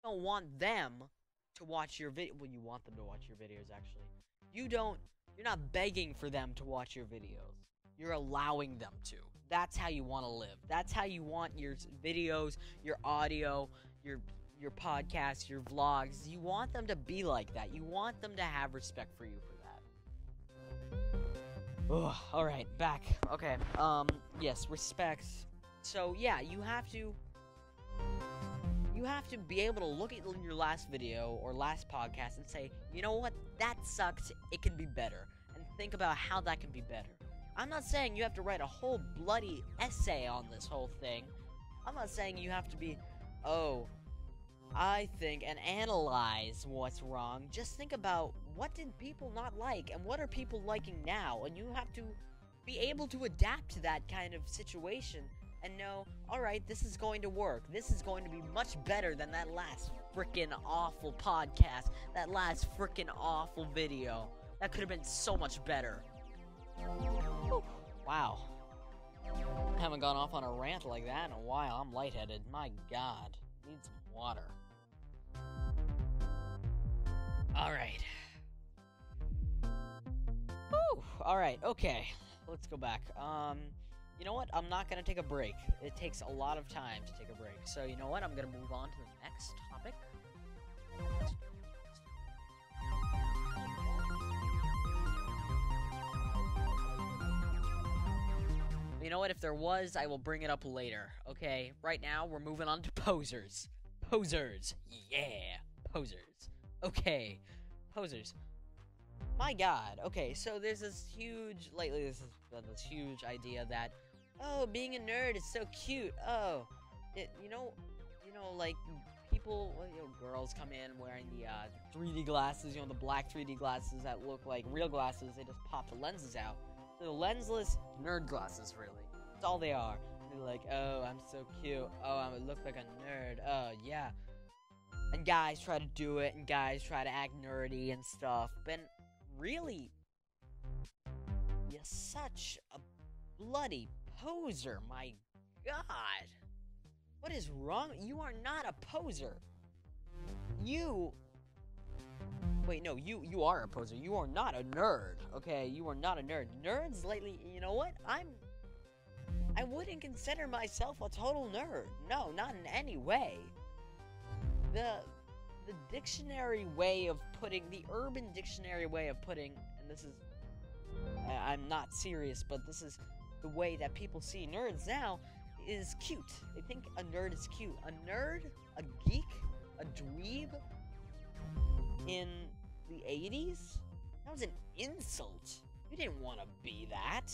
don't want them to watch your video. Well, you want them to watch your videos, actually. You're not begging for them to watch your videos. You're allowing them to. That's how you want to live. That's how you want your videos, your audio, your podcasts, your vlogs. You want them to be like that. You want them to have respect for you for that. Ugh, alright, back. Okay, yes, respect. So, yeah, you have to be able to look at your last video or last podcast and say, you know what, that sucked, it can be better. And think about how that can be better. I'm not saying you have to write a whole bloody essay on this whole thing. I'm not saying you have to be, oh, I think, and analyze what's wrong. Just think about what did people not like, and what are people liking now, and you have to be able to adapt to that kind of situation, and know, alright, this is going to work. This is going to be much better than that last frickin' awful podcast, that last frickin' awful video. That could have been so much better. Whew. Wow. I haven't gone off on a rant like that in a while. I'm lightheaded. My god. Need some water. Alright. Whew. Alright, okay. Let's go back. You know what? I'm not gonna take a break. It takes a lot of time to take a break. So, you know what? I'm gonna move on to the next topic. You know what? If there was, I will bring it up later. Okay? Right now, we're moving on to posers. Posers. Yeah. Posers. Okay. Posers. My god. Okay, so there's this huge... Lately, there's been this huge idea that... Oh, being a nerd is so cute. Oh. You know, like... People... girls come in wearing the 3D glasses. You know, the black 3D glasses that look like real glasses. They just pop the lenses out. They're lensless nerd glasses, really. That's all they are. They're like, oh, I'm so cute. Oh, I look like a nerd. Oh, yeah. And guys try to do it, and guys try to act nerdy and stuff. But really, you're such a bloody poser, my god. What is wrong? You are not a poser. Wait, no, you are a poser. You are not a nerd, okay? You are not a nerd. Nerds lately, you know what? I wouldn't consider myself a total nerd. No, not in any way. The dictionary way of putting, the Urban Dictionary way of putting, and this is, I'm not serious, but this is the way that people see nerds now, is cute. They think a nerd is cute. A nerd, a geek, a dweeb, in the 80s? That was an insult. You didn't want to be that.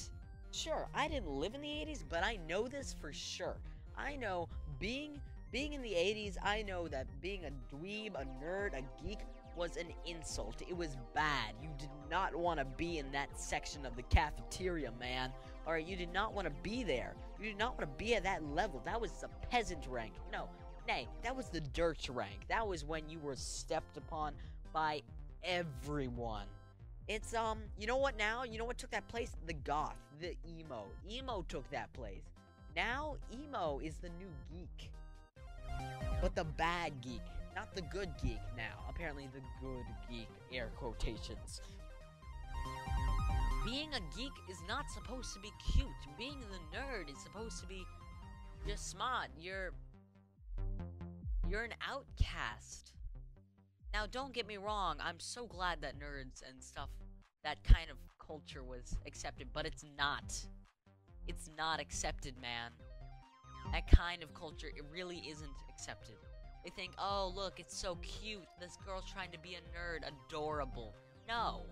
Sure, I didn't live in the 80s, but I know this for sure. I know being in the 80s, I know that being a dweeb, a nerd, a geek was an insult. It was bad. You did not want to be in that section of the cafeteria, man. Alright, you did not want to be there. You did not want to be at that level. That was the peasant rank. No, nay, that was the dirt rank. That was when you were stepped upon by everyone. It's, you know what now? You know what took that place? The goth, the emo. Emo took that place. Now, emo is the new geek. But the bad geek, not the good geek now. Apparently the good geek, air quotations. Being a geek is not supposed to be cute. Being the nerd is supposed to be just smart. You're an outcast. Now, don't get me wrong, I'm so glad that nerds and stuff, that kind of culture was accepted, but it's not. It's not accepted, man. That kind of culture, it really isn't accepted. They think, oh, look, it's so cute. This girl's trying to be a nerd. Adorable. No.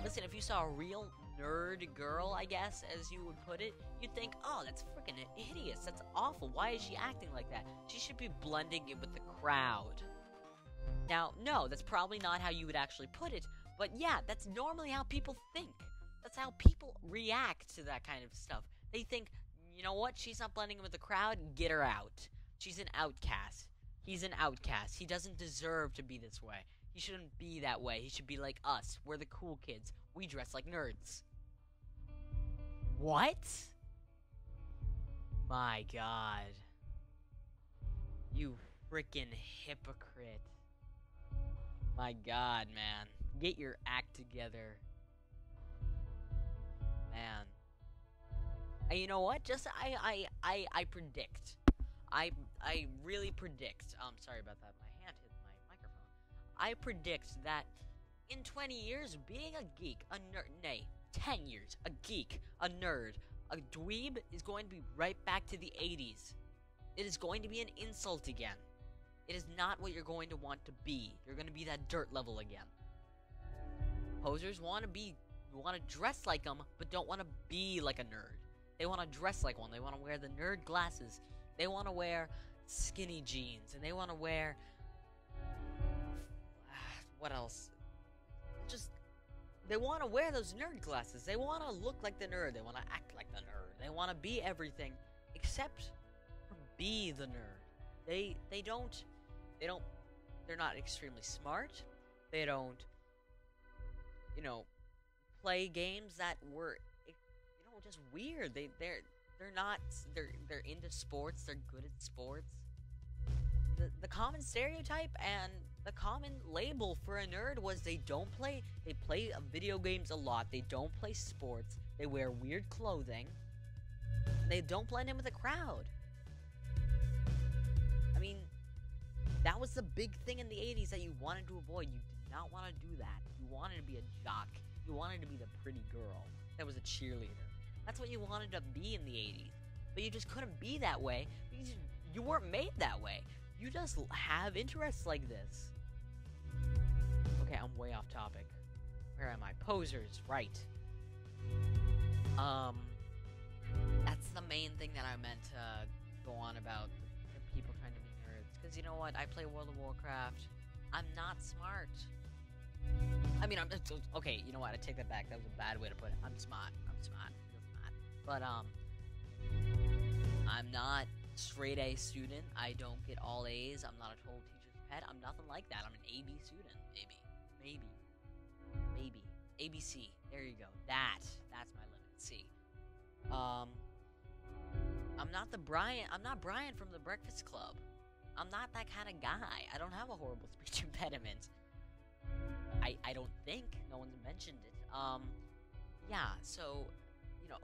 Listen, if you saw a real nerd girl, I guess, as you would put it, you'd think, oh, that's freaking hideous. That's awful. Why is she acting like that? She should be blending in with the crowd. Now, no, that's probably not how you would actually put it, but yeah, that's normally how people think. That's how people react to that kind of stuff. They think, you know what, she's not blending in with the crowd, get her out. She's an outcast. He's an outcast. He doesn't deserve to be this way. He shouldn't be that way. He should be like us. We're the cool kids. We dress like nerds. What? My god. You Frickin' hypocrite. My god, man. Get your act together. Man. And you know what? Just I predict. I really predict. Sorry about that. My hand hit my microphone. I predict that in 20 years, being a geek, a nerd, nay, 10 years, a geek, a nerd, a dweeb is going to be right back to the 80s. It is going to be an insult again. It is not what you're going to want to be. You're going to be that dirt level again. Posers want to dress like them, but don't want to be like a nerd. They want to dress like one. They want to wear the nerd glasses. They want to wear skinny jeans, and they want to wear what else? They want to wear those nerd glasses. They want to look like the nerd. They want to act like the nerd. They want to be everything except for be the nerd. They're not extremely smart. They don't, play games that were, just weird. They're into sports. They're good at sports. The common stereotype and the common label for a nerd was they play video games a lot. They don't play sports. They wear weird clothing. They don't blend in with the crowd. I mean, that was the big thing in the 80s that you wanted to avoid. You did not want to do that. You wanted to be a jock. You wanted to be the pretty girl that was a cheerleader. That's what you wanted to be in the 80s. But you just couldn't be that way because you weren't made that way. You just have interests like this. Okay, I'm way off topic. Where am I? Posers, right. That's the main thing that I meant to go on about the people trying to be nerds. Because you know what? I play World of Warcraft. I'm not smart. I mean, okay, you know what? I take that back. That was a bad way to put it. I'm smart. But, I'm not straight A student. I don't get all A's. I'm not a total teacher's pet. I'm nothing like that. I'm an AB student. Maybe. ABC. There you go. That's my limit. C. I'm not Brian from the Breakfast Club. I'm not that kind of guy. I don't have a horrible speech impediment. I don't think. No one's mentioned it. Yeah, so,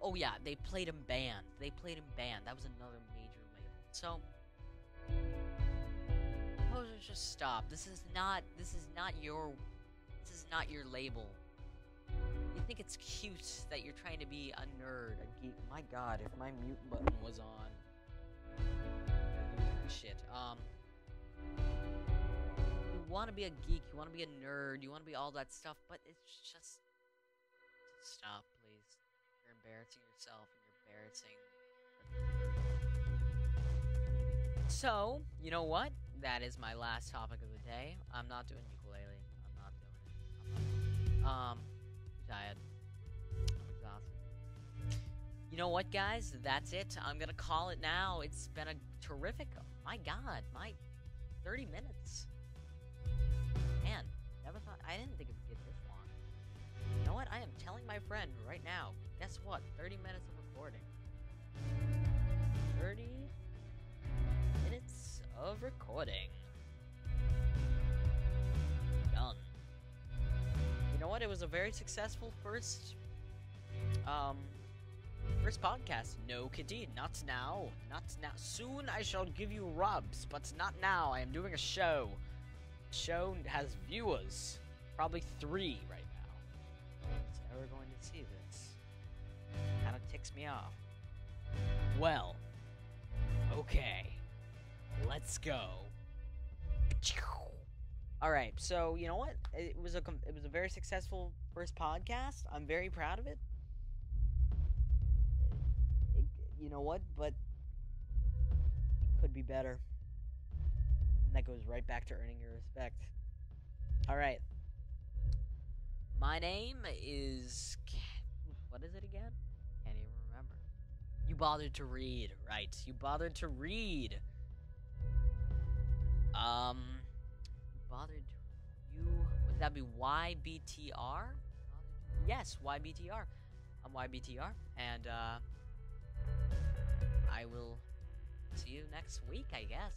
oh yeah, they played in band. That was another major label. So, posers, just stop. This is not your label. You think it's cute that you're trying to be a nerd, a geek. My god, if my mute button was on. Shit. You want to be a geek, you want to be a nerd, you want to be all that stuff, but it's just stop, please. You're embarrassing yourself and you're embarrassing. So, you know what? That is my last topic of the day. I'm not doing ukulele. I'm not doing it. I'm tired. I'm exhausted. You know what, guys? That's it. I'm gonna call it now. It's been a terrific, my god, my 30 minutes. Man, I didn't think it would get this long. You know what? I am telling my friend right now. Guess what? 30 minutes of recording. 30 minutes of recording. Done. You know what? It was a very successful first podcast. No, kitty, not now. Not now. Soon I shall give you rubs, but not now. I am doing a show. The show has viewers. Probably 3 right now. No one's ever going to see this. Kinda ticks me off. Well, okay. Let's go. Alright, so you know what? It was a very successful first podcast. I'm very proud of it. You know what? But it could be better. And that goes right back to earning your respect. Alright. My name is... What is it again? Can't even remember. You bothered to read, right? You bothered to read. Would that be YBTR? Yes, YBTR. I'm YBTR, and I will see you next week, I guess.